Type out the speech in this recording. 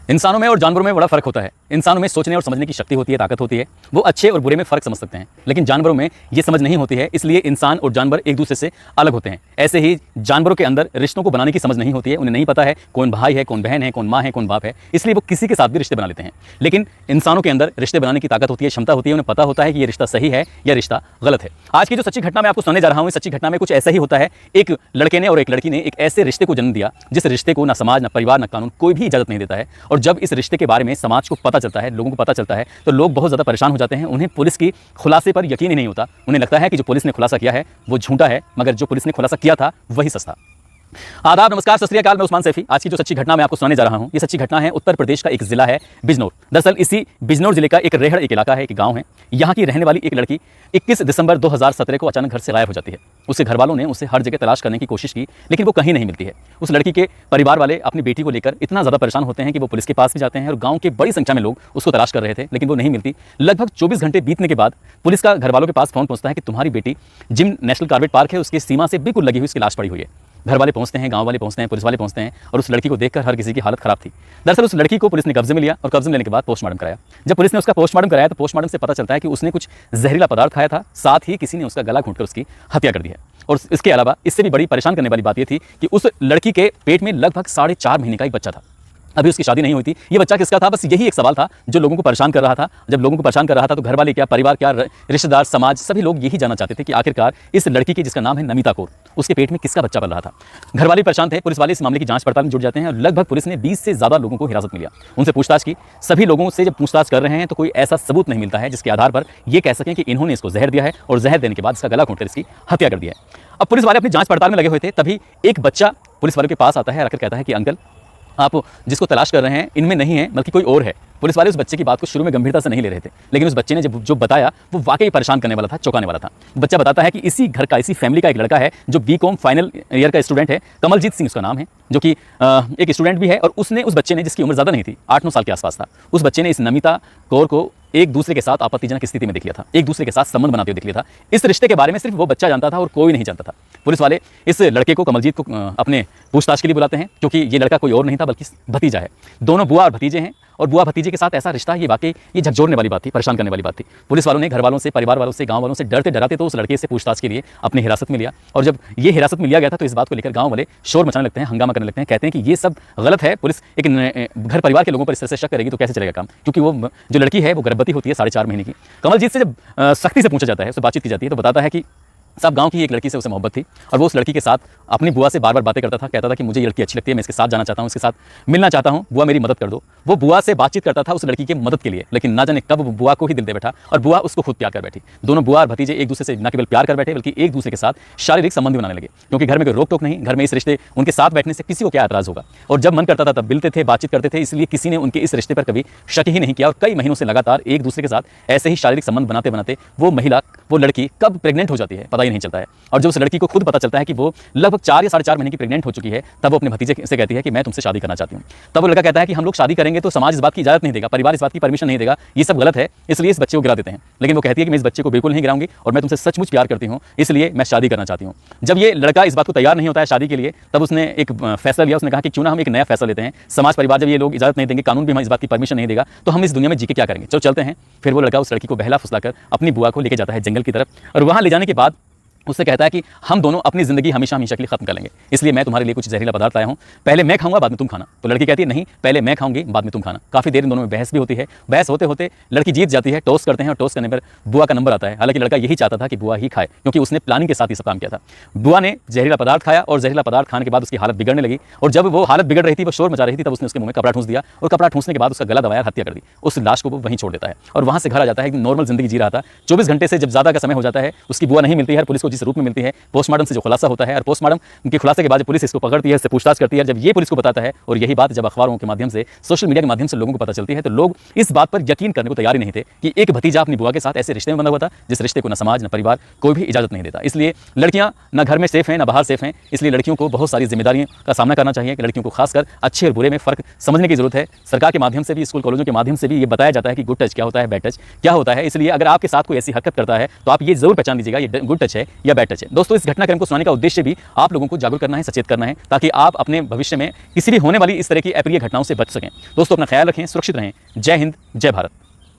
इंसानों में और जानवरों में बड़ा फर्क होता है। इंसानों में सोचने और समझने की शक्ति होती है, ताकत होती है, वो अच्छे और बुरे में फर्क समझ सकते हैं। लेकिन जानवरों में ये समझ नहीं होती है, इसलिए इंसान और जानवर एक दूसरे से अलग होते हैं। ऐसे ही जानवरों के अंदर रिश्तों को बनाने की समझ नहीं होती है, उन्हें नहीं पता है कौन भाई है, कौन बहन है, कौन माँ है, कौन बाप है, इसलिए वो किसी के साथ भी रिश्ते बना लेते हैं। लेकिन इंसानों के अंदर रिश्ते बनाने की ताकत होती है, क्षमता होती है, उन्हें पता होता है कि ये रिश्ता सही है या रिश्ता गलत है। आज की जो सच्ची घटना मैं आपको सुनाने जा रहा हूँ, इस सच्ची घटना में कुछ ऐसा ही होता है। एक लड़के ने और एक लड़की ने एक ऐसे रिश्ते को जन्म दिया जिस रिश्ते को ना समाज, ना परिवार, ना कानून कोई भी इजाजत नहीं देता है। और जब इस रिश्ते के बारे में समाज को पता चलता है, लोगों को पता चलता है, तो लोग बहुत ज़्यादा परेशान हो जाते हैं। उन्हें पुलिस की खुलासे पर यकीन ही नहीं होता। उन्हें लगता है कि जो पुलिस ने खुलासा किया है वो झूठा है, मगर जो पुलिस ने खुलासा किया था वही सच था। आदाब, नमस्कार, सत श्री अकाल। मैं उस्मान सैफी। आज की जो सच्ची घटना मैं आपको सुनाने जा रहा हूं, ये सच्ची घटना है उत्तर प्रदेश का एक जिला है बिजनौर। दरअसल इसी बिजनौर जिले का एक रेहड़ एक इलाका है, एक गांव है। यहाँ की रहने वाली एक लड़की 21 दिसंबर 2017 को अचानक घर से गायब हो जाती है। उसके घर वालों ने उसे हर जगह तलाश करने की कोशिश की, लेकिन वो कहीं नहीं मिलती है। उस लड़की के परिवार वाले अपनी बेटी को लेकर इतना ज़्यादा परेशान होते हैं कि वो पुलिस के पास भी जाते हैं और गाँव के बड़ी संख्या में लोग उसको तलाश कर रहे थे, लेकिन वो नहीं मिलती। लगभग 24 घंटे बीतने के बाद पुलिस का घर वालों के पास फोन पहुंचता है कि तुम्हारी बेटी जिम नेशनल कार्बेट पार्क है, उसकी सीमा से बिल्कुल लगी हुई उसकी लाश पड़ी हुई है। घर वाले पहुंचते हैं, गांव वाले पहुंचते हैं, पुलिस वाले पहुंचते हैं और उस लड़की को देखकर हर किसी की हालत खराब थी। दरअसल उस लड़की को पुलिस ने कब्जे में लिया और कब्जे में लेने के बाद पोस्टमार्टम कराया। जब पुलिस ने उसका पोस्टमार्टम कराया तो पोस्टमार्टम से पता चलता है कि उसने कुछ जहरीला पदार्थ खाया था, साथ ही किसी ने उसका गला घोंटकर उसकी हत्या कर दी है। और इसके अलावा इससे भी बड़ी परेशान करने वाली बात यह थी कि उस लड़की के पेट में लगभग 4.5 महीने का एक बच्चा था। अभी उसकी शादी नहीं हुई थी। ये बच्चा किसका था, बस यही एक सवाल था जो लोगों को परेशान कर रहा था। जब लोगों को परेशान कर रहा था तो घर वाले क्या, परिवार क्या, रिश्तेदार, समाज, सभी लोग यही जानना चाहते थे कि आखिरकार इस लड़की की, जिसका नाम है नमिता कौर, उसके पेट में किसका बच्चा पल रहा था। घर वाले परेशान थे। पुलिस वाले इस मामले की जांच पड़ताल में जुट जाते हैं और लगभग पुलिस ने 20 से ज़्यादा लोगों को हिरासत में लिया। उनसे पूछताछ की। सभी लोगों से जब पूछताछ कर रहे हैं तो कोई ऐसा सबूत नहीं मिलता है जिसके आधार पर ये कह सकें कि इन्होंने इसको जहर दिया है और जहर देने के बाद इसका गला घोंटकर इसकी हत्या कर दी है। अब पुलिस वाले अपनी जांच पड़ताल में लगे हुए थे, तभी एक बच्चा पुलिस वालों के पास आता है, आकर कहता है कि अंकल, आप जिसको तलाश कर रहे हैं इनमें नहीं है, बल्कि कोई और है। पुलिस वाले उस बच्चे की बात को शुरू में गंभीरता से नहीं ले रहे थे, लेकिन उस बच्चे ने जो बताया वो वाकई परेशान करने वाला था, चौंकाने वाला था। बच्चा बताता है कि इसी घर का, इसी फैमिली का एक लड़का है जो बीकॉम फाइनल ईयर का स्टूडेंट है, कमलजीत सिंह उसका नाम है, जो कि एक स्टूडेंट भी है। और उसने, उस बच्चे ने, जिसकी उम्र ज़्यादा नहीं थी, 8-9 साल के आसपास था, उस बच्चे ने इस नमिता कौर को एक दूसरे के साथ आपत्तिजनक स्थिति में देख लिया था, एक दूसरे के साथ संबंध बनाते हुए देख लिया था। इस रिश्ते के बारे में सिर्फ वो बच्चा जानता था और कोई नहीं जानता था। पुलिस वाले इस लड़के को, कमलजीत को, अपने पूछताछ के लिए बुलाते हैं, क्योंकि ये लड़का कोई और नहीं था बल्कि भतीजा है। दोनों बुआ और भतीजे हैं और बुआ भतीजे के साथ ऐसा रिश्ता, ये वाकई ये झकझोरने वाली बात थी, परेशान करने वाली बात थी। पुलिस वालों ने घर वालों से, परिवार वालों से, गांव वालों से डरते डराते तो उस लड़के से पूछताछ के लिए अपनी हिरासत में लिया। और जब ये हिरासत में लिया गया था तो इस बात को लेकर गांव वाले शोर मचाने लगते हैं, हंगामा करने लगते हैं, कहते हैं कि ये सब गलत है। पुलिस एक घर परिवार के लोगों पर इस तरह से शक करेगी तो कैसे चलेगा काम, क्योंकि वो जो लड़की है वो गर्भवती होती है 4.5 महीने की। कमलजीत से जब सख्ती से पूछा जाता है, उससे बातचीत की जाती है, तो बताता है कि सब गांव की एक लड़की से उसे मोहब्बत थी और वो उस लड़की के साथ अपनी बुआ से बार बार बातें करता था, कहता था कि मुझे ये लड़की अच्छी लगती है, मैं इसके साथ जाना चाहता हूँ, इसके साथ मिलना चाहता हूँ, बुआ मेरी मदद कर दो। वो बुआ से बातचीत करता था उस लड़की के मदद के लिए, लेकिन ना जाने कब बुआ को ही दिल दे बैठा और बुआ उसको खुद प्यार कर बैठी। दोनों बुआ और भतीजे एक दूसरे से न केवल प्यार कर बैठे बल्कि एक दूसरे के साथ शारीरिक संबंध बनाने लगे, क्योंकि घर में कोई रोक टोक नहीं, घर में इस रिश्ते, उनके साथ बैठने से किसी को क्या एतराज़ होगा। और जब मन करता था तब मिलते थे, बातचीत करते थे, इसलिए किसी ने उनके इस रिश्ते पर कभी शक ही नहीं किया। और कई महीनों से लगातार एक दूसरे के साथ ऐसे ही शारीरिक संबंध बनाते बनाते वो महिला, वो लड़की कब प्रेग्नेंट हो जाती है पता ही नहीं चलता है। और जब उस लड़की को खुद पता चलता है कि वो लगभग 4 या 4.5 महीने की प्रेग्नेंट हो चुकी है, तब वो अपने भतीजे से कहती है कि मैं तुमसे शादी करना चाहती हूँ। तब वो लड़का कहता है कि हम लोग शादी करेंगे तो समाज इस बात की इजाजत नहीं देगा, परिवार इस बात की परमिशन नहीं देगा, ये सब गलत है, इसलिए इस बच्चे को गिरा देते हैं। लेकिन वो कहती है कि मैं इस बच्चे को बिल्कुल नहीं गिराऊंगी और मैं तुमसे सचमुच प्यार करती हूँ, इसलिए मैं शादी करना चाहती हूँ। जब ये लड़का इस बात को तैयार नहीं होता है शादी के लिए, तब उसने एक फैसला लिया। उसने कहा कि क्यों ना हम एक नया फैसला लेते हैं, समाज परिवार जब ये लोग इजाजत नहीं देंगे, कानून भी हमें इस बात की परमिशन नहीं देगा, तो हम इस दुनिया में जी के क्या करेंगे, चलो चलते हैं। फिर वो लड़का उस लड़की को बहला फुसलाकर अपनी बुआ को लेकर जाता है जंगल की तरफ और वहाँ ले जाने के बाद उससे कहता है कि हम दोनों अपनी ज़िंदगी हमेशा हमेशा के लिए खत्म कर लेंगे, इसलिए मैं तुम्हारे लिए कुछ जहरीला पदार्थ लाया हूँ, पहले मैं खाऊंगा बाद में तुम खाना। तो लड़की कहती है नहीं, पहले मैं खाऊंगी बाद में तुम खाना। काफ़ी देर इन दोनों में बहस भी होती है। बहस होते होते लड़की जीत जाती है, टॉस करते हैं और टॉस करने पर बुआ का नंबर आता है। हालांकि लड़का यही चाहता था कि बुआ ही खाए, क्योंकि उसने प्लानिंग के साथ ये सब काम किया था। बुआ ने जहरीला पदार्थ खाया और जहरीला पदार्थ खाने के बाद उसकी हालत बिगड़ने लगी और जब वो हालत बिगड़ रही थी, वो शोर मचा रही थी, तब उसने उसके मुंह में कपड़ा ठूंस दिया और कपड़ा ठूंसने के बाद उसका गला दबाया, हत्या कर दी। उस लाश को वो वहीं छोड़ देता है और वहाँ से घर आ जाता है। नॉर्मल जिंदगी जी रहा था। 24 घंटे से जब ज़्यादा का समय हो जाता है, उसकी बुआ नहीं मिलती है। पुलिस को जिस रूप में मिलती है, पोस्टमार्टम से जो खुलासा होता है और पोस्टमार्टम के खुलासे के बाद पुलिस इसको पकड़ती है, इससे पूछताछ करती है। जब ये पुलिस को बताता है और यही बात जब अखबारों के माध्यम से, सोशल मीडिया के माध्यम से लोगों को पता चलती है, तो लोग इस बात पर यकीन करने को तैयार ही नहीं थे कि एक भतीजा अपनी बुआ के साथ ऐसे रिश्ते में बंधा हुआ था जिस रिश्ते को न समाज न परिवार कोई भी इजाजत नहीं देता। इसलिए लड़कियां न घर में सेफ हैं न बाहर सेफ हैं। इसलिए लड़कियों को बहुत सारी जिम्मेदारियों का सामना करना चाहिए कि लड़कियों को खासकर अच्छे और बुरे में फर्क समझने की जरूरत है। सरकार के माध्यम से भी, स्कूल कॉलेजों के माध्यम से भी ये बताया जाता है कि गुड टच क्या होता है, बैड टच क्या होता है। इसलिए अगर आपके साथ कोई ऐसी हरकत करता है तो आप ये जरूर पहचान लीजिएगा ये गुड टच है या बैड टच है। दोस्तों, इस घटनाक्रम को सुनाने का उद्देश्य भी आप लोगों को जागरूक करना है, सचेत करना है, ताकि आप अपने भविष्य में किसी भी होने वाली इस तरह की अप्रिय घटनाओं से बच सकें। दोस्तों, अपना ख्याल रखें, सुरक्षित रहें। जय हिंद, जय भारत।